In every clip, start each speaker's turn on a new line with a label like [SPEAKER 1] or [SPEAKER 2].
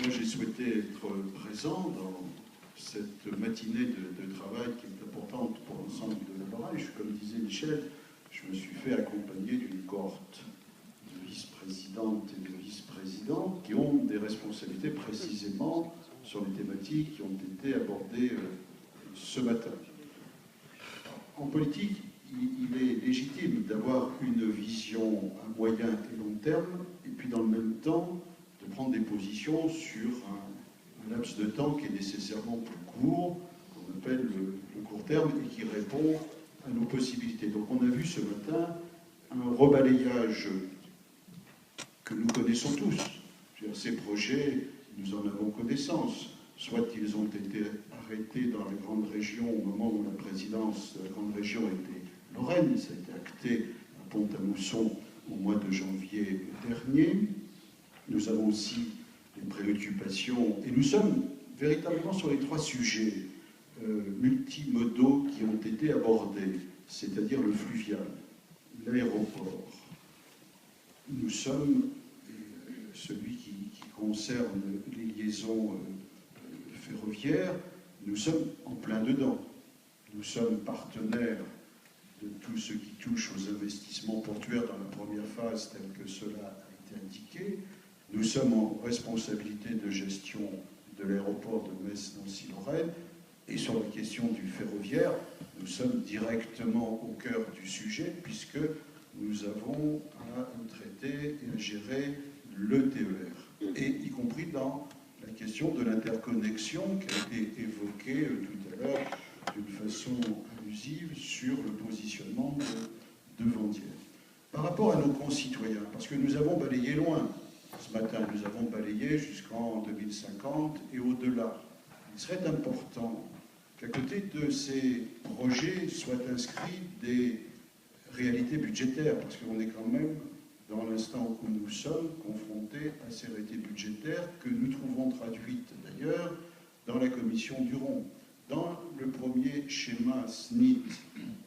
[SPEAKER 1] moi j'ai souhaité être présent dans cette matinée de travail qui est importante pour l'ensemble de la Lorraine. Comme disait Michel, je me suis fait accompagner d'une cohorte de vice-présidentes et de vice-présidents qui ont des responsabilités précisément sur les thématiques qui ont été abordées ce matin. En politique, il est légitime d'avoir une vision à moyen et long terme, et puis dans le même temps, de prendre des positions sur un laps de temps qui est nécessairement plus court, qu'on appelle le court terme, et qui répond à nos possibilités. Donc on a vu ce matin un rebalayage que nous connaissons tous. Ces projets, nous en avons connaissance. Soit ils ont été arrêtés dans les grandes régions au moment où la présidence de la grande région était Lorraine, ça a été acté à Pont-à-Mousson au mois de janvier dernier. Nous avons aussi des préoccupations, et nous sommes véritablement sur les trois sujets multimodaux qui ont été abordés, c'est-à-dire le fluvial, l'aéroport. Nous sommes, celui qui concerne les liaisons ferroviaires, nous sommes en plein dedans. Nous sommes partenaires de tout ce qui touche aux investissements portuaires dans la première phase, tel que cela a été indiqué. Nous sommes en responsabilité de gestion de l'aéroport de Metz-Nancy-Lorraine, et sur la question du ferroviaire, nous sommes directement au cœur du sujet, puisque nous avons à traiter et à gérer le TER, et y compris dans la question de l'interconnexion qui a été évoquée tout à l'heure d'une façon allusive sur le positionnement de Vendières. Par rapport à nos concitoyens, parce que nous avons balayé loin ce matin, nous avons balayé jusqu'en 2050 et au-delà. Il serait important qu'à côté de ces projets soient inscrits des réalités budgétaires, parce qu'on est quand même, dans l'instant où nous sommes, confrontés à ces réalités budgétaires que nous trouvons traduites d'ailleurs dans la commission Duron. Dans le premier schéma SNIT,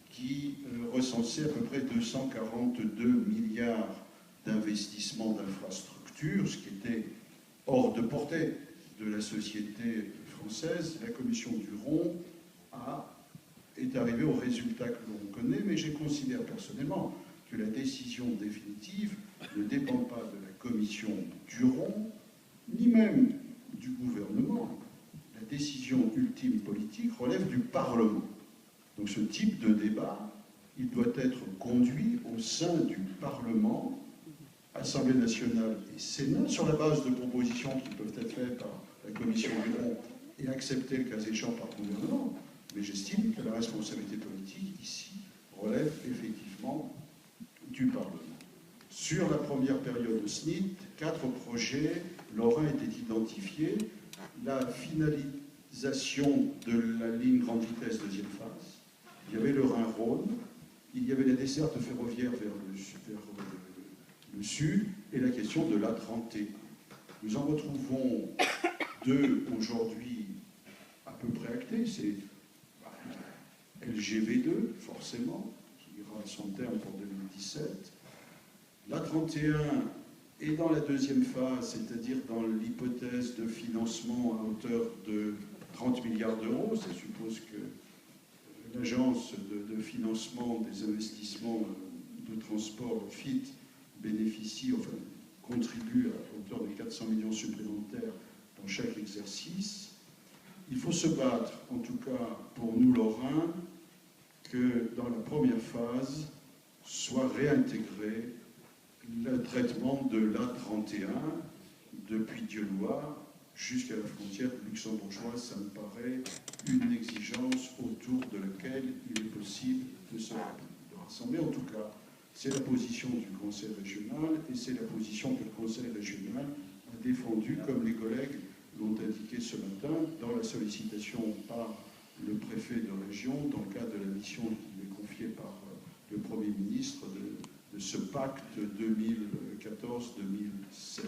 [SPEAKER 1] qui recensait à peu près 242 milliards d'investissements d'infrastructures, ce qui était hors de portée de la société française, la commission Duron est arrivée au résultat que l'on connaît, mais je considère personnellement que la décision définitive ne dépend pas de la commission Duron, ni même du gouvernement. La décision ultime politique relève du Parlement. Donc ce type de débat, il doit être conduit au sein du Parlement, Assemblée nationale et Sénat, sur la base de propositions qui peuvent être faites par la commission Duron et acceptées le cas échéant par le gouvernement. Mais j'estime que la responsabilité politique ici relève effectivement du Parlement. Sur la première période de SNIT, 4 projets lorrains étaient identifiés. La finalisation de la ligne grande vitesse deuxième phase, il y avait le Rhin-Rhône, il y avait la desserte ferroviaire vers le sud et la question de l'A31. Nous en retrouvons 2 aujourd'hui à peu près actés, c'est LGV2, forcément, qui ira à son terme pour 2017. L'A31 est dans la deuxième phase, c'est-à-dire dans l'hypothèse de financement à hauteur de 30 milliards d'euros. Ça suppose que l'agence de financement des investissements de transport, le FIT, contribue à hauteur de 400 millions supplémentaires dans chaque exercice. Il faut se battre, en tout cas pour nous Lorrains, que dans la première phase soit réintégré le traitement de l'A31 depuis Dieulouard jusqu'à la frontière luxembourgeoise. Ça me paraît une exigence autour de laquelle il est possible de se rassembler. En tout cas, c'est la position du Conseil régional et c'est la position que le Conseil régional a défendue, comme les collègues l'ont indiqué ce matin, dans la sollicitation par le préfet de région, dans le cadre de la mission qui lui est confiée par le Premier ministre de ce pacte 2014-2016.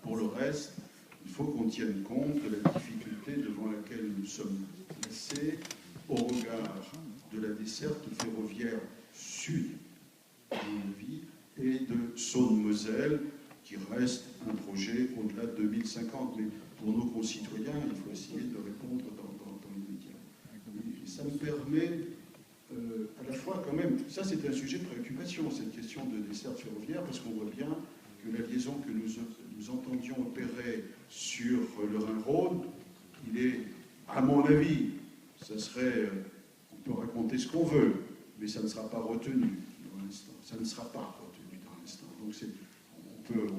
[SPEAKER 1] Pour le reste, il faut qu'on tienne compte de la difficulté devant laquelle nous sommes placés au regard de la desserte ferroviaire sud de Vie et de Saône-Moselle, qui reste un projet au-delà de 2050. Mais pour nos concitoyens, il faut essayer de répondre dans l'immédiat. Et ça me permet à la fois quand même, ça c'est un sujet de préoccupation, cette question de desserte ferroviaire, parce qu'on voit bien que la liaison que nous entendions opérer sur le Rhin-Rhône, il est, à mon avis, ça serait, on peut raconter ce qu'on veut, mais ça ne sera pas retenu dans l'instant. Ça ne sera pas retenu dans l'instant. Donc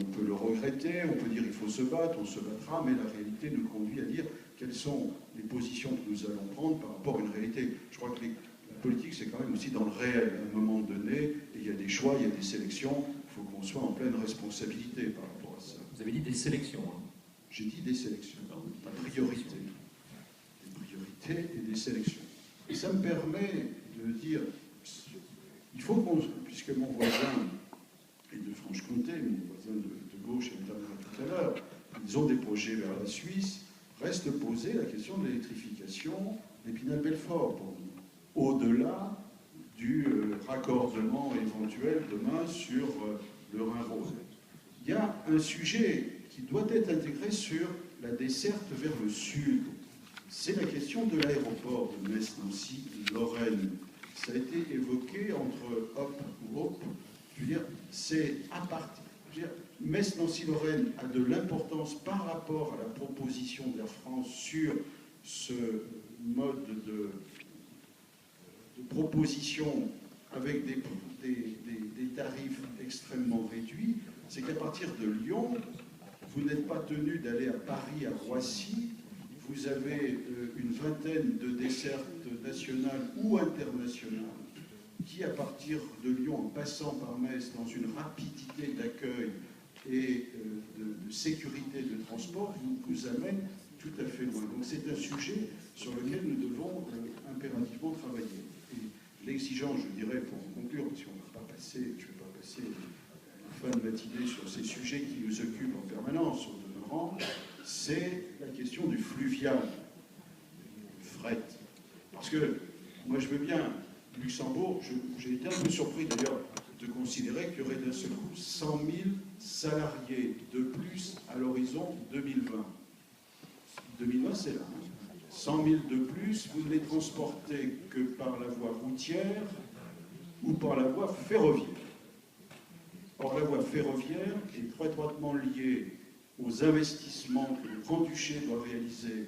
[SPEAKER 1] on peut le regretter, on peut dire il faut se battre, on se battra, mais la réalité nous conduit à dire quelles sont les positions que nous allons prendre par rapport à une réalité. Je crois que la politique, c'est quand même aussi dans le réel. À un moment donné, et il y a des choix, il y a des sélections, il faut qu'on soit en pleine responsabilité par rapport à ça.
[SPEAKER 2] Vous avez dit des sélections, hein.
[SPEAKER 1] J'ai dit des sélections, pas priorité. Des priorités et des sélections. Et ça me permet de dire, il faut qu'on, puisque mon voisin est de Franche-Comté, mon voisin de gauche, notamment tout à l'heure, ils ont des projets vers la Suisse, reste posée la question de l'électrification d'Épinal-Belfort pour nous, au-delà du raccordement éventuel demain sur le Rhin-Rhône. Il y a un sujet qui doit être intégré sur la desserte vers le sud. C'est la question de l'aéroport de Metz-Nancy-Lorraine. Ça a été évoqué entre Hop ou Hop. Je veux dire, c'est à partir. Metz-Nancy-Lorraine a de l'importance par rapport à la proposition d'Air France sur ce mode de proposition avec des tarifs extrêmement réduits. C'est qu'à partir de Lyon, vous n'êtes pas tenu d'aller à Paris, à Roissy. Vous avez une vingtaine de dessertes nationales ou internationales qui, à partir de Lyon, en passant par Metz, dans une rapidité d'accueil et de sécurité de transport, vous amène tout à fait loin. Donc c'est un sujet sur lequel nous devons impérativement travailler. Et l'exigence, je dirais, pour conclure, parce qu'on ne va pas passer, je ne vais pas passer la fin de matinée sur ces sujets qui nous occupent en permanence, au demeurant, c'est la question du fluvial, du fret. Parce que moi, je veux bien, Luxembourg, j'ai été un peu surpris d'ailleurs de considérer qu'il y aurait d'un seul coup 100 000 salariés de plus à l'horizon 2020. 2020, c'est là. 100 000 de plus, vous ne les transportez que par la voie routière ou par la voie ferroviaire. Or, la voie ferroviaire est très étroitement liée aux investissements que le Grand-Duché doit réaliser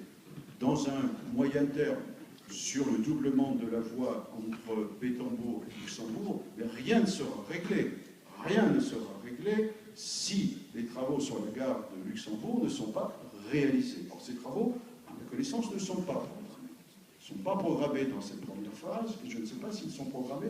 [SPEAKER 1] dans un moyen terme sur le doublement de la voie entre Bétambourg et Luxembourg, mais rien ne sera réglé. Rien ne sera réglé si les travaux sur la gare de Luxembourg ne sont pas réalisés. Or, ces travaux, à ma connaissance, ne sont pas programmés. Ils ne sont pas programmés dans cette première phase, et je ne sais pas s'ils sont programmés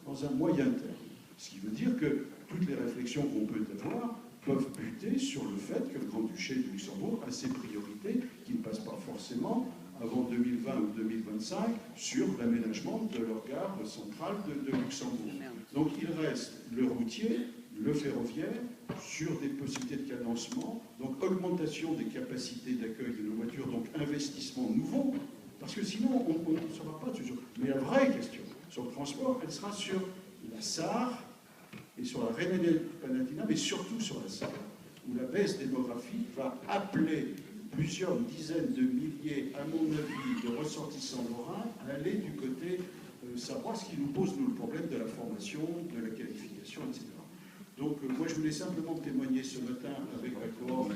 [SPEAKER 1] dans un moyen terme. Ce qui veut dire que toutes les réflexions qu'on peut avoir peuvent buter sur le fait que le Grand-Duché de Luxembourg a ses priorités qui ne passent pas forcément avant 2020 ou 2025 sur l'aménagement de leur gare centrale de Luxembourg. Donc il reste le routier, le ferroviaire, sur des possibilités de cadencement, donc augmentation des capacités d'accueil de nos voitures, donc investissement nouveau, parce que sinon on ne saura pas toujours. Mais la vraie question sur le transport, elle sera sur la Sarre et sur la Rhénanie-Palatinat, mais surtout sur la Sarre, où la baisse démographique va appeler plusieurs dizaines de milliers, à mon avis, de ressortissants lorrains à aller du côté sarrois, ce qui nous pose, nous, le problème de la formation, de la qualification, etc. Donc, moi, je voulais simplement témoigner ce matin, avec la cohorte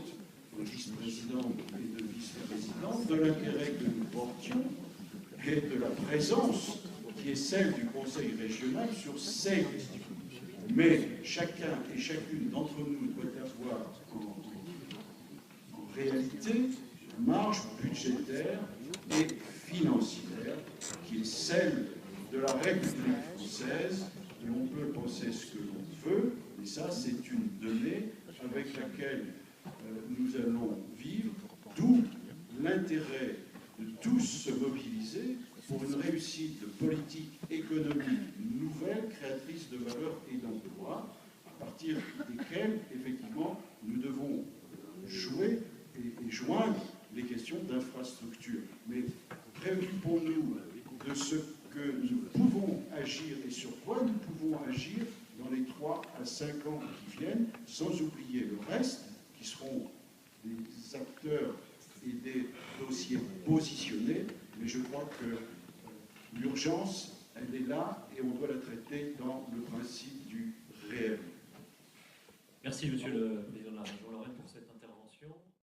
[SPEAKER 1] de vice-présidents et de vice-présidents, de l'intérêt que nous portions et de la présence qui est celle du Conseil régional sur ces questions. Mais chacun et chacune d'entre nous doit avoir en réalité une marge budgétaire et financière qui est celle de la République française, et on peut penser ce que l'on veut, et ça c'est une donnée avec laquelle nous allons vivre, d'où l'intérêt de tous se mobiliser pour une réussite de politique économique nouvelle, créatrice de valeur et d'emploi, à partir desquelles, effectivement, nous devons jouer et joindre les questions d'infrastructure. Mais préoccupons-nous de ce que nous pouvons agir et sur quoi nous pouvons agir dans les 3 à 5 ans qui viennent, sans oublier le reste, qui seront des acteurs et des dossiers positionnés, mais je crois que l'urgence, elle est là et on doit la traiter dans le principe du réel.
[SPEAKER 2] Merci, Monsieur le Président.